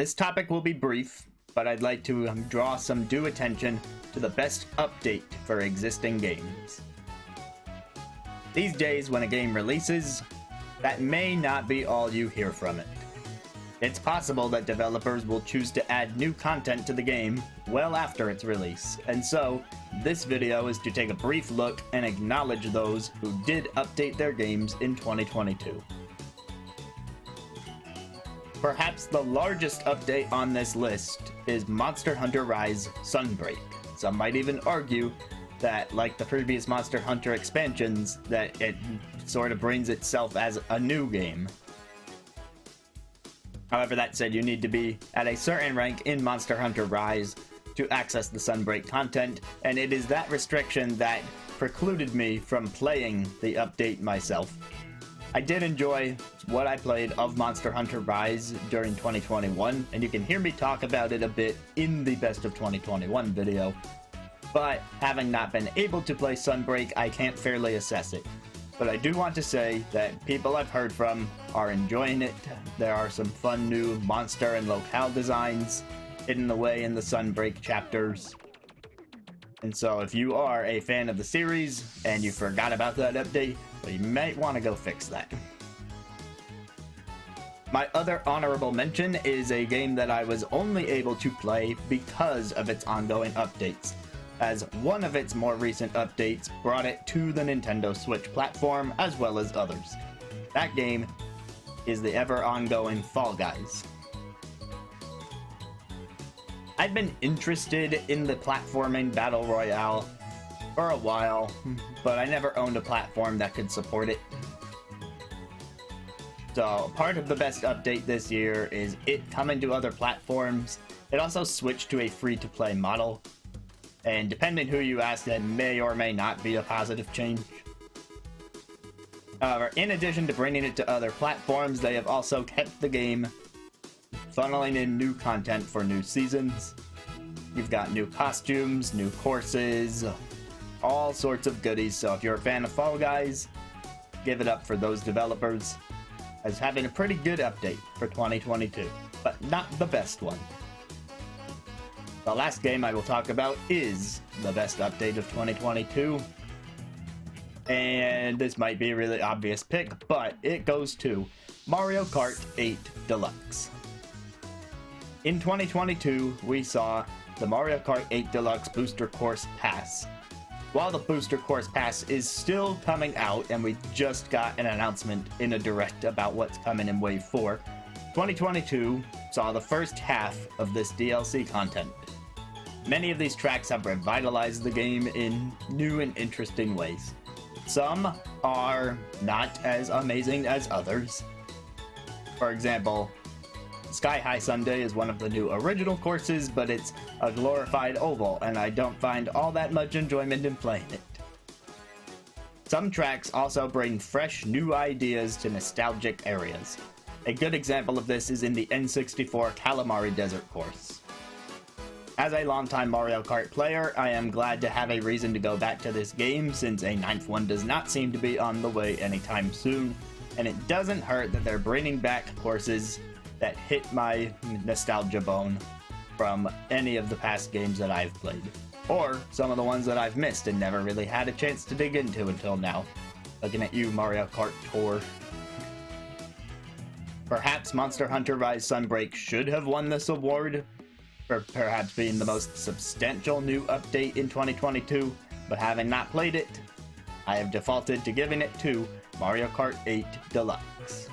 This topic will be brief, but I'd like to draw some due attention to the best update for existing games. These days, when a game releases, that may not be all you hear from it. It's possible that developers will choose to add new content to the game well after its release, and so this video is to take a brief look and acknowledge those who did update their games in 2022. Perhaps the largest update on this list is Monster Hunter Rise Sunbreak. Some might even argue that, like the previous Monster Hunter expansions, that it sort of brings itself as a new game. However, that said, you need to be at a certain rank in Monster Hunter Rise to access the Sunbreak content, and it is that restriction that precluded me from playing the update myself. I did enjoy what I played of Monster Hunter Rise during 2021, and you can hear me talk about it a bit in the Best of 2021 video, but having not been able to play Sunbreak, I can't fairly assess it. But I do want to say that people I've heard from are enjoying it. There are some fun new monster and locale designs hidden away in the Sunbreak chapters. And so if you are a fan of the series and you forgot about that update, well, you might want to go fix that. My other honorable mention is a game that I was only able to play because of its ongoing updates, as one of its more recent updates brought it to the Nintendo Switch platform, as well as others. That game is the ever-ongoing Fall Guys. I've been interested in the platforming battle royale for a while, but I never owned a platform that could support it. So, part of the best update this year is it coming to other platforms. It also switched to a free-to-play model, and depending who you ask, that may or may not be a positive change. However, in addition to bringing it to other platforms, they have also kept the game funneling in new content for new seasons. You've got new costumes, new courses, all sorts of goodies, so if you're a fan of Fall Guys, give it up for those developers as having a pretty good update for 2022, but not the best one. The last game I will talk about is the best update of 2022, and this might be a really obvious pick, but it goes to Mario Kart 8 Deluxe. In 2022, we saw the Mario Kart 8 Deluxe Booster Course Pass. While the Booster Course Pass is still coming out, and we just got an announcement in a direct about what's coming in Wave 4, 2022 saw the first half of this DLC content. Many of these tracks have revitalized the game in new and interesting ways. Some are not as amazing as others. For example, Sky High Sunday is one of the new original courses, but it's a glorified oval, and I don't find all that much enjoyment in playing it. Some tracks also bring fresh new ideas to nostalgic areas. A good example of this is in the N64 Calamari Desert course. As a longtime Mario Kart player, I am glad to have a reason to go back to this game, since a ninth one does not seem to be on the way anytime soon, and it doesn't hurt that they're bringing back courses that hit my nostalgia bone from any of the past games that I've played, or some of the ones that I've missed and never really had a chance to dig into until now. Looking at you, Mario Kart Tour. Perhaps Monster Hunter Rise Sunbreak should have won this award, for perhaps being the most substantial new update in 2022, but having not played it, I have defaulted to giving it to Mario Kart 8 Deluxe.